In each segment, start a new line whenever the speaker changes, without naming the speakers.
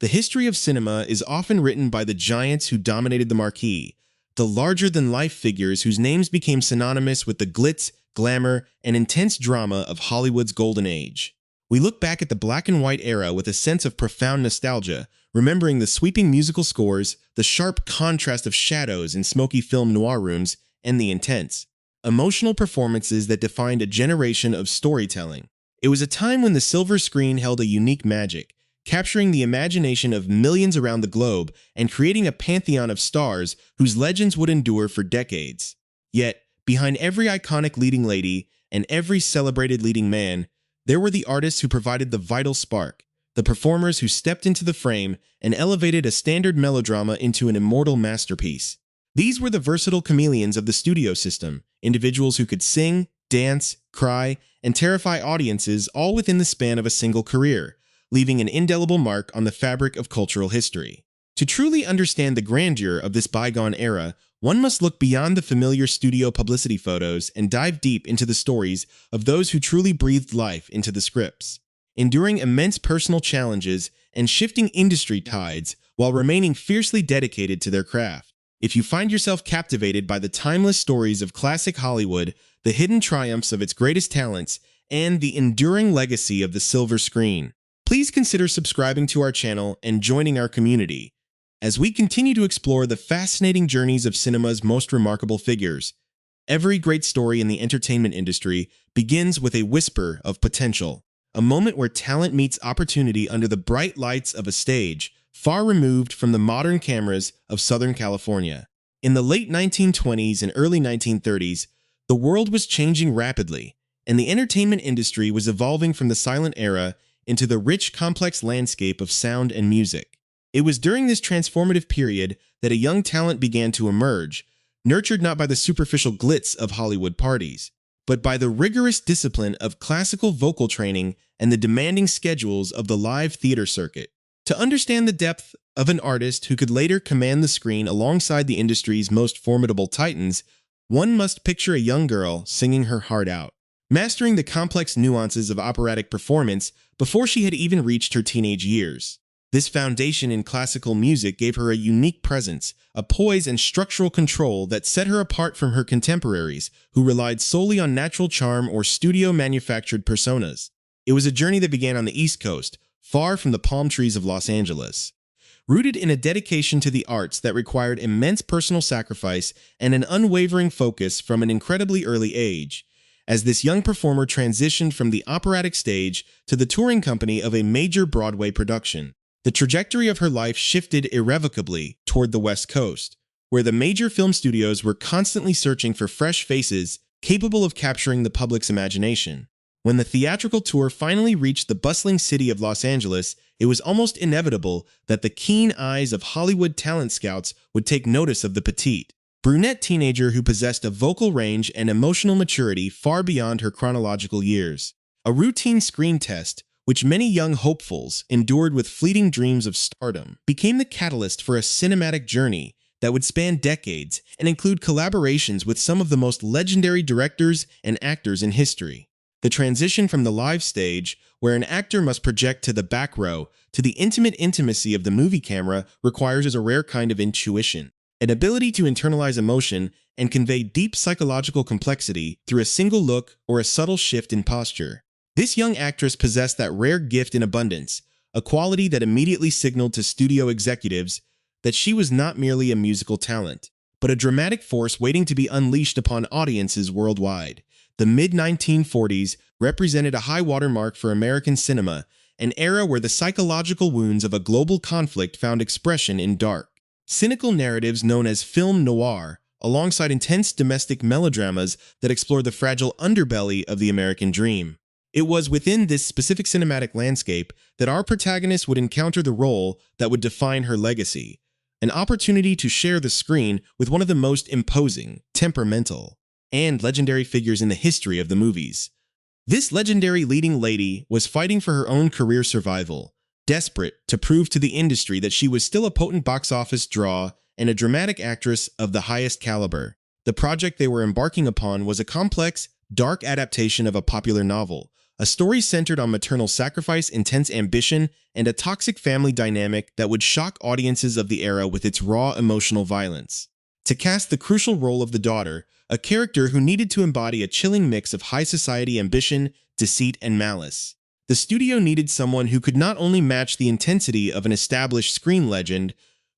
The history of cinema is often written by the giants who dominated the marquee, the larger-than-life figures whose names became synonymous with the glitz, glamour, and intense drama of Hollywood's golden age. We look back at the black-and-white era with a sense of profound nostalgia, remembering the sweeping musical scores, the sharp contrast of shadows in smoky film noir rooms, and the intense, emotional performances that defined a generation of storytelling. It was a time when the silver screen held a unique magic, capturing the imagination of millions around the globe and creating a pantheon of stars whose legends would endure for decades. Yet, behind every iconic leading lady and every celebrated leading man, there were the artists who provided the vital spark, the performers who stepped into the frame and elevated a standard melodrama into an immortal masterpiece. These were the versatile chameleons of the studio system, individuals who could sing, dance, cry, and terrify audiences all within the span of a single career, leaving an indelible mark on the fabric of cultural history. To truly understand the grandeur of this bygone era, one must look beyond the familiar studio publicity photos and dive deep into the stories of those who truly breathed life into the scripts, enduring immense personal challenges and shifting industry tides while remaining fiercely dedicated to their craft. If you find yourself captivated by the timeless stories of classic Hollywood, the hidden triumphs of its greatest talents, and the enduring legacy of the silver screen, please consider subscribing to our channel and joining our community as we continue to explore the fascinating journeys of cinema's most remarkable figures. Every great story in the entertainment industry begins with a whisper of potential, a moment where talent meets opportunity under the bright lights of a stage far removed from the modern cameras of Southern California. In the late 1920s and early 1930s, the world was changing rapidly, and the entertainment industry was evolving from the silent era into the rich, complex landscape of sound and music. It was during this transformative period that a young talent began to emerge, nurtured not by the superficial glitz of Hollywood parties, but by the rigorous discipline of classical vocal training and the demanding schedules of the live theater circuit. To understand the depth of an artist who could later command the screen alongside the industry's most formidable titans, one must picture a young girl singing her heart out, mastering the complex nuances of operatic performance before she had even reached her teenage years. This foundation in classical music gave her a unique presence, a poise and structural control that set her apart from her contemporaries, who relied solely on natural charm or studio-manufactured personas. It was a journey that began on the East Coast, far from the palm trees of Los Angeles. Rooted in a dedication to the arts that required immense personal sacrifice and an unwavering focus from an incredibly early age, as this young performer transitioned from the operatic stage to the touring company of a major Broadway production. The trajectory of her life shifted irrevocably toward the West Coast, where the major film studios were constantly searching for fresh faces capable of capturing the public's imagination. When the theatrical tour finally reached the bustling city of Los Angeles, it was almost inevitable that the keen eyes of Hollywood talent scouts would take notice of the petite, brunette teenager who possessed a vocal range and emotional maturity far beyond her chronological years. A routine screen test, which many young hopefuls endured with fleeting dreams of stardom, became the catalyst for a cinematic journey that would span decades and include collaborations with some of the most legendary directors and actors in history. The transition from the live stage, where an actor must project to the back row, to the intimate intimacy of the movie camera requires a rare kind of intuition, an ability to internalize emotion and convey deep psychological complexity through a single look or a subtle shift in posture. This young actress possessed that rare gift in abundance, a quality that immediately signaled to studio executives that she was not merely a musical talent, but a dramatic force waiting to be unleashed upon audiences worldwide. The mid-1940s represented a high watermark for American cinema, an era where the psychological wounds of a global conflict found expression in dark, cynical narratives known as film noir, alongside intense domestic melodramas that explore the fragile underbelly of the American dream. It was within this specific cinematic landscape that our protagonist would encounter the role that would define her legacy, an opportunity to share the screen with one of the most imposing, temperamental, and legendary figures in the history of the movies. This legendary leading lady was fighting for her own career survival, desperate to prove to the industry that she was still a potent box office draw and a dramatic actress of the highest caliber. The project they were embarking upon was a complex, dark adaptation of a popular novel, a story centered on maternal sacrifice, intense ambition, and a toxic family dynamic that would shock audiences of the era with its raw emotional violence. To cast the crucial role of the daughter, a character who needed to embody a chilling mix of high society ambition, deceit, and malice. The studio needed someone who could not only match the intensity of an established screen legend,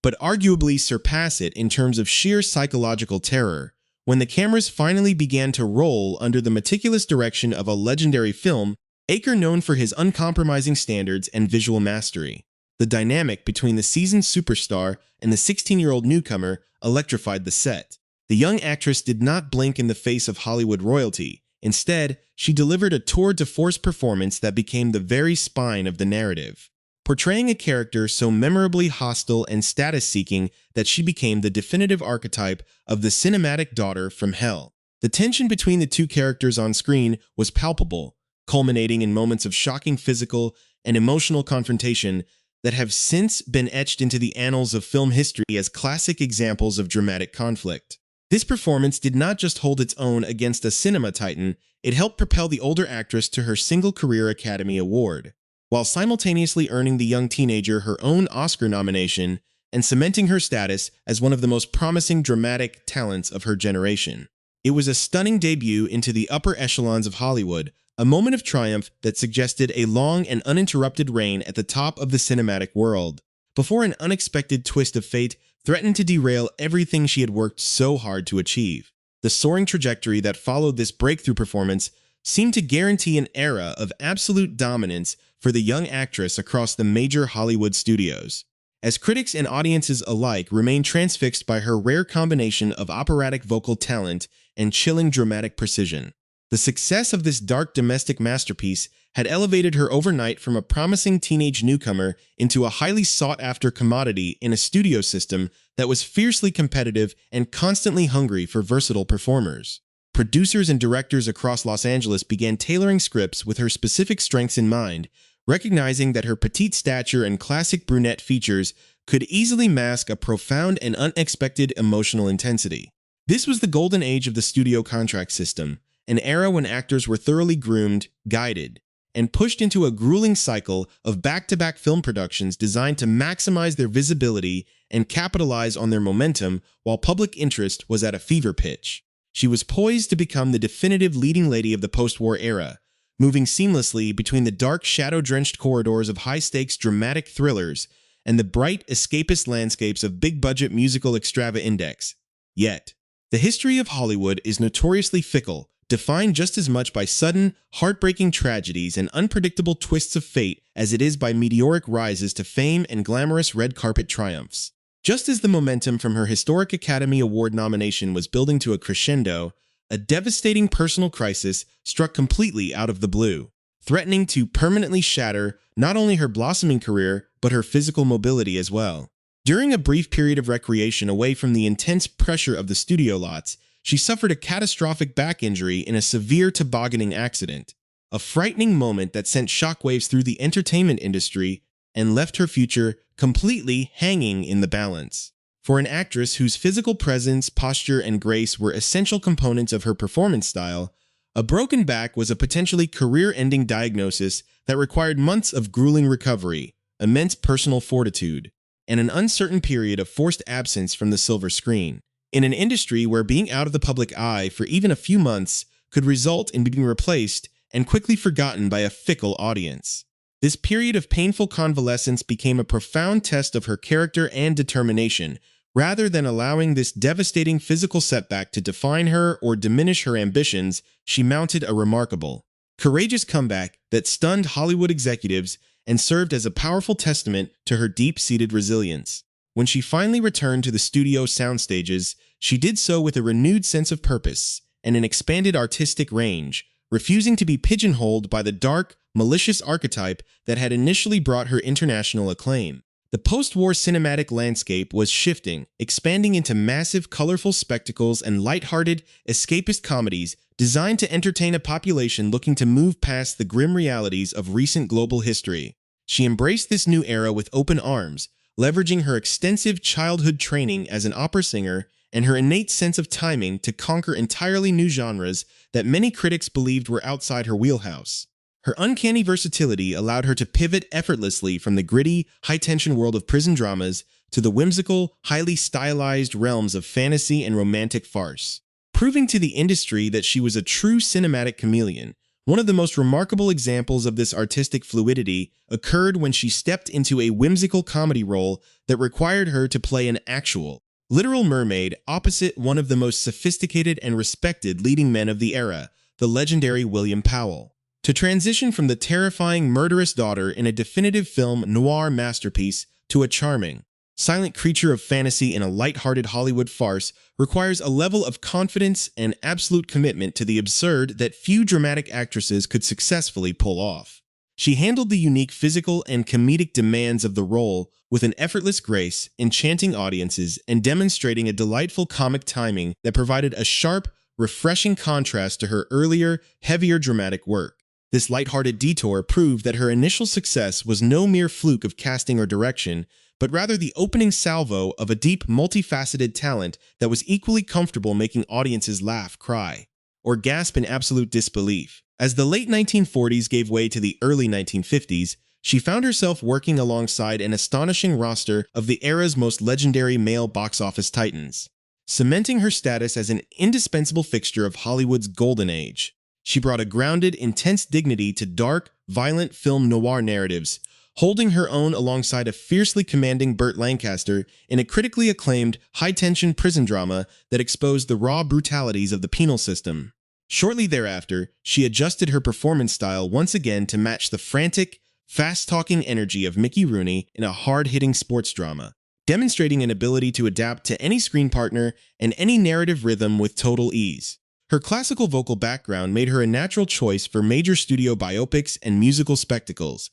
but arguably surpass it in terms of sheer psychological terror. When the cameras finally began to roll under the meticulous direction of a legendary filmmaker known for his uncompromising standards and visual mastery, the dynamic between the seasoned superstar and the 16-year-old newcomer electrified the set. The young actress did not blink in the face of Hollywood royalty. Instead, she delivered a tour de force performance that became the very spine of the narrative, portraying a character so memorably hostile and status-seeking that she became the definitive archetype of the cinematic daughter from hell. The tension between the two characters on screen was palpable, culminating in moments of shocking physical and emotional confrontation that have since been etched into the annals of film history as classic examples of dramatic conflict. This performance did not just hold its own against a cinema titan, it helped propel the older actress to her single career Academy Award, while simultaneously earning the young teenager her own Oscar nomination and cementing her status as one of the most promising dramatic talents of her generation. It was a stunning debut into the upper echelons of Hollywood, a moment of triumph that suggested a long and uninterrupted reign at the top of the cinematic world, before an unexpected twist of fate threatened to derail everything she had worked so hard to achieve. The soaring trajectory that followed this breakthrough performance seemed to guarantee an era of absolute dominance for the young actress across the major Hollywood studios, as critics and audiences alike remained transfixed by her rare combination of operatic vocal talent and chilling dramatic precision. The success of this dark domestic masterpiece had elevated her overnight from a promising teenage newcomer into a highly sought-after commodity in a studio system that was fiercely competitive and constantly hungry for versatile performers. Producers and directors across Los Angeles began tailoring scripts with her specific strengths in mind, recognizing that her petite stature and classic brunette features could easily mask a profound and unexpected emotional intensity. This was the golden age of the studio contract system, an era when actors were thoroughly groomed, guided, and pushed into a grueling cycle of back-to-back film productions designed to maximize their visibility and capitalize on their momentum while public interest was at a fever pitch. She was poised to become the definitive leading lady of the post-war era, moving seamlessly between the dark, shadow-drenched corridors of high-stakes dramatic thrillers and the bright, escapist landscapes of big-budget musical extravaganza. Yet, the history of Hollywood is notoriously fickle, defined just as much by sudden, heartbreaking tragedies and unpredictable twists of fate as it is by meteoric rises to fame and glamorous red carpet triumphs. Just as the momentum from her historic Academy Award nomination was building to a crescendo, a devastating personal crisis struck completely out of the blue, threatening to permanently shatter not only her blossoming career, but her physical mobility as well. During a brief period of recreation away from the intense pressure of the studio lots, she suffered a catastrophic back injury in a severe tobogganing accident, a frightening moment that sent shockwaves through the entertainment industry and left her future completely hanging in the balance. For an actress whose physical presence, posture, and grace were essential components of her performance style, a broken back was a potentially career-ending diagnosis that required months of grueling recovery, immense personal fortitude, and an uncertain period of forced absence from the silver screen. In an industry where being out of the public eye for even a few months could result in being replaced and quickly forgotten by a fickle audience. This period of painful convalescence became a profound test of her character and determination. Rather than allowing this devastating physical setback to define her or diminish her ambitions, she mounted a remarkable, courageous comeback that stunned Hollywood executives and served as a powerful testament to her deep-seated resilience. When she finally returned to the studio sound stages, she did so with a renewed sense of purpose and an expanded artistic range, refusing to be pigeonholed by the dark, malicious archetype that had initially brought her international acclaim. The post-war cinematic landscape was shifting, expanding into massive, colorful spectacles and lighthearted, escapist comedies designed to entertain a population looking to move past the grim realities of recent global history. She embraced this new era with open arms, leveraging her extensive childhood training as an opera singer and her innate sense of timing to conquer entirely new genres that many critics believed were outside her wheelhouse. Her uncanny versatility allowed her to pivot effortlessly from the gritty, high-tension world of prison dramas to the whimsical, highly stylized realms of fantasy and romantic farce, proving to the industry that she was a true cinematic chameleon. One of the most remarkable examples of this artistic fluidity occurred when she stepped into a whimsical comedy role that required her to play an actual, literal mermaid opposite one of the most sophisticated and respected leading men of the era, the legendary William Powell. To transition from the terrifying murderous daughter in a definitive film noir masterpiece to a charming, silent creature of fantasy in a light-hearted Hollywood farce requires a level of confidence and absolute commitment to the absurd that few dramatic actresses could successfully pull off. She handled the unique physical and comedic demands of the role with an effortless grace, enchanting audiences and demonstrating a delightful comic timing that provided a sharp, refreshing contrast to her earlier, heavier dramatic work. This lighthearted detour proved that her initial success was no mere fluke of casting or direction, but rather the opening salvo of a deep, multifaceted talent that was equally comfortable making audiences laugh, cry, or gasp in absolute disbelief. As the late 1940s gave way to the early 1950s, she found herself working alongside an astonishing roster of the era's most legendary male box office titans, cementing her status as an indispensable fixture of Hollywood's golden age. She brought a grounded, intense dignity to dark, violent film noir narratives, holding her own alongside a fiercely commanding Burt Lancaster in a critically acclaimed, high-tension prison drama that exposed the raw brutalities of the penal system. Shortly thereafter, she adjusted her performance style once again to match the frantic, fast-talking energy of Mickey Rooney in a hard-hitting sports drama, demonstrating an ability to adapt to any screen partner and any narrative rhythm with total ease. Her classical vocal background made her a natural choice for major studio biopics and musical spectacles,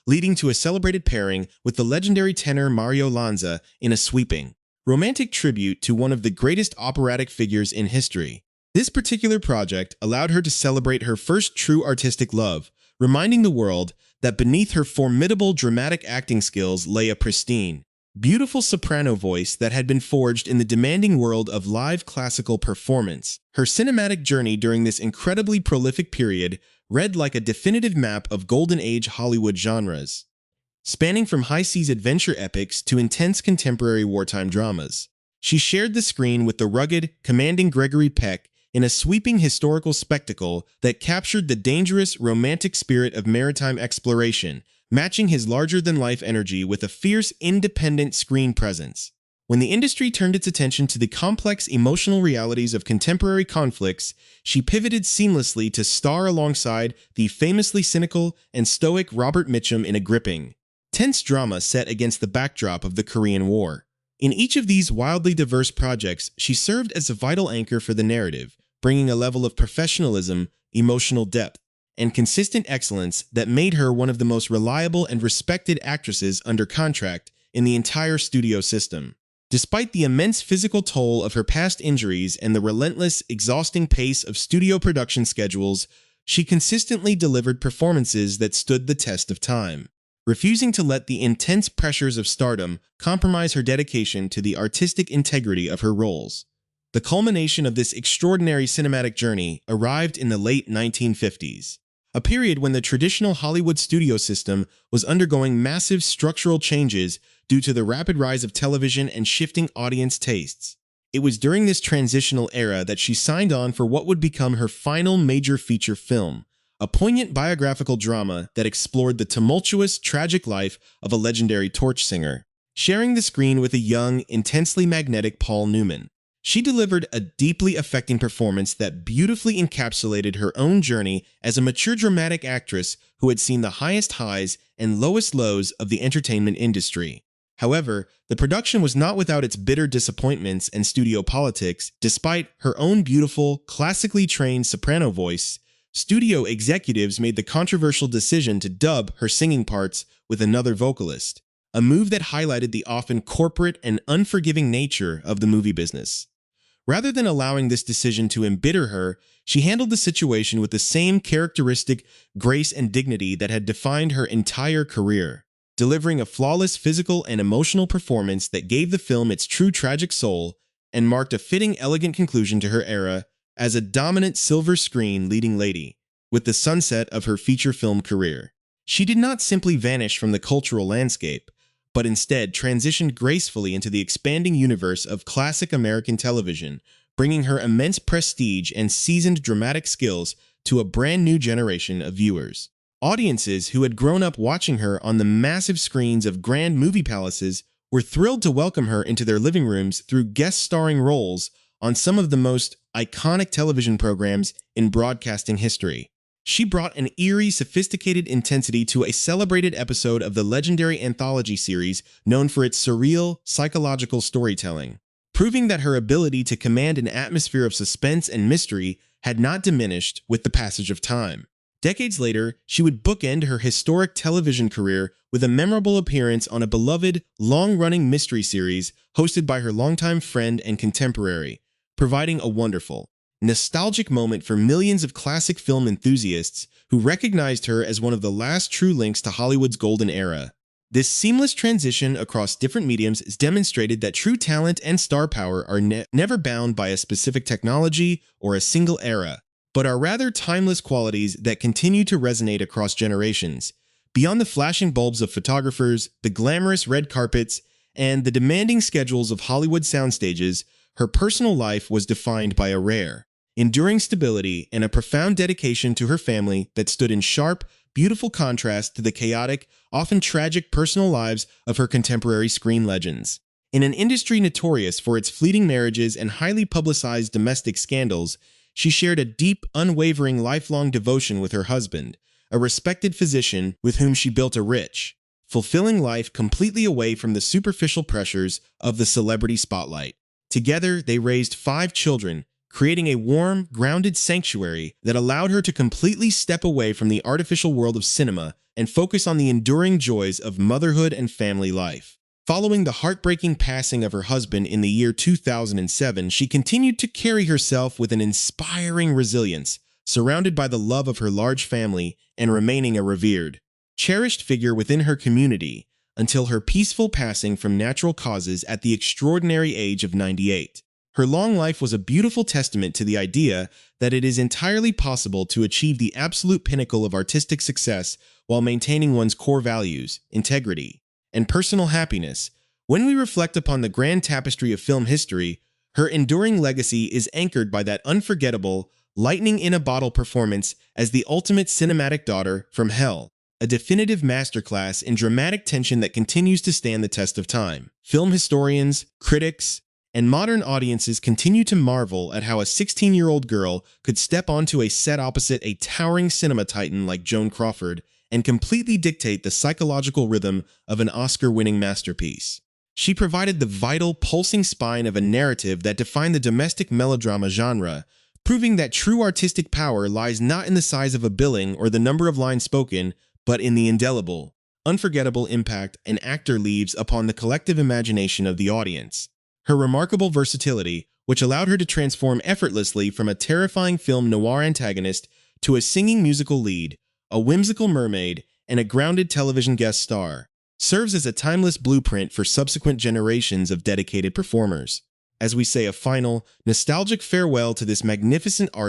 leading to a celebrated pairing with the legendary tenor Mario Lanza in a sweeping, romantic tribute to one of the greatest operatic figures in history. This particular project allowed her to celebrate her first true artistic love, reminding the world that beneath her formidable dramatic acting skills lay a pristine, beautiful soprano voice that had been forged in the demanding world of live classical performance. Her cinematic journey during this incredibly prolific period read like a definitive map of Golden Age Hollywood genres, spanning from high-seas adventure epics to intense contemporary wartime dramas. She shared the screen with the rugged, commanding Gregory Peck in a sweeping historical spectacle that captured the dangerous, romantic spirit of maritime exploration, matching his larger-than-life energy with a fierce, independent screen presence. When the industry turned its attention to the complex emotional realities of contemporary conflicts, she pivoted seamlessly to star alongside the famously cynical and stoic Robert Mitchum in a gripping, tense drama set against the backdrop of the Korean War. In each of these wildly diverse projects, she served as a vital anchor for the narrative, bringing a level of professionalism, emotional depth, and consistent excellence that made her one of the most reliable and respected actresses under contract in the entire studio system. Despite the immense physical toll of her past injuries and the relentless, exhausting pace of studio production schedules, she consistently delivered performances that stood the test of time, refusing to let the intense pressures of stardom compromise her dedication to the artistic integrity of her roles. The culmination of this extraordinary cinematic journey arrived in the late 1950s, a period when the traditional Hollywood studio system was undergoing massive structural changes due to the rapid rise of television and shifting audience tastes. It was during this transitional era that she signed on for what would become her final major feature film, a poignant biographical drama that explored the tumultuous, tragic life of a legendary torch singer, sharing the screen with a young, intensely magnetic Paul Newman. She delivered a deeply affecting performance that beautifully encapsulated her own journey as a mature dramatic actress who had seen the highest highs and lowest lows of the entertainment industry. However, the production was not without its bitter disappointments and studio politics. Despite her own beautiful, classically trained soprano voice, studio executives made the controversial decision to dub her singing parts with another vocalist, a move that highlighted the often corporate and unforgiving nature of the movie business. Rather than allowing this decision to embitter her, she handled the situation with the same characteristic grace and dignity that had defined her entire career, delivering a flawless physical and emotional performance that gave the film its true tragic soul and marked a fitting, elegant conclusion to her era as a dominant silver screen leading lady. with the sunset of her feature film career. She did not simply vanish from the cultural landscape, but instead transitioned gracefully into the expanding universe of classic American television, bringing her immense prestige and seasoned dramatic skills to a brand new generation of viewers. Audiences who had grown up watching her on the massive screens of grand movie palaces were thrilled to welcome her into their living rooms through guest-starring roles on some of the most iconic television programs in broadcasting history. She brought an eerie, sophisticated intensity to a celebrated episode of the legendary anthology series known for its surreal, psychological storytelling, proving that her ability to command an atmosphere of suspense and mystery had not diminished with the passage of time. Decades later, she would bookend her historic television career with a memorable appearance on a beloved, long-running mystery series hosted by her longtime friend and contemporary, providing a wonderful, nostalgic moment for millions of classic film enthusiasts who recognized her as one of the last true links to Hollywood's golden era. This seamless transition across different mediums is demonstrated that true talent and star power are never bound by a specific technology or a single era, but are rather timeless qualities that continue to resonate across generations. Beyond the flashing bulbs of photographers, the glamorous red carpets, and the demanding schedules of Hollywood soundstages, her personal life was defined by a rare, enduring stability and a profound dedication to her family that stood in sharp, beautiful contrast to the chaotic, often tragic personal lives of her contemporary screen legends. In an industry notorious for its fleeting marriages and highly publicized domestic scandals, she shared a deep, unwavering, lifelong devotion with her husband, a respected physician with whom she built a rich, fulfilling life completely away from the superficial pressures of the celebrity spotlight. Together, they raised 5 children, creating a warm, grounded sanctuary that allowed her to completely step away from the artificial world of cinema and focus on the enduring joys of motherhood and family life. Following the heartbreaking passing of her husband in the year 2007, she continued to carry herself with an inspiring resilience, surrounded by the love of her large family and remaining a revered, cherished figure within her community until her peaceful passing from natural causes at the extraordinary age of 98. Her long life was a beautiful testament to the idea that it is entirely possible to achieve the absolute pinnacle of artistic success while maintaining one's core values, integrity, and personal happiness. When we reflect upon the grand tapestry of film history, her enduring legacy is anchored by that unforgettable, lightning-in-a-bottle performance as the ultimate cinematic daughter from hell, a definitive masterclass in dramatic tension that continues to stand the test of time. Film historians, critics, and modern audiences continue to marvel at how a 16-year-old girl could step onto a set opposite a towering cinema titan like Joan Crawford and completely dictate the psychological rhythm of an Oscar-winning masterpiece. She provided the vital, pulsing spine of a narrative that defined the domestic melodrama genre, proving that true artistic power lies not in the size of a billing or the number of lines spoken, but in the indelible, unforgettable impact an actor leaves upon the collective imagination of the audience. Her remarkable versatility, which allowed her to transform effortlessly from a terrifying film noir antagonist to a singing musical lead, a whimsical mermaid, and a grounded television guest star, serves as a timeless blueprint for subsequent generations of dedicated performers. As we say a final, nostalgic farewell to this magnificent artist,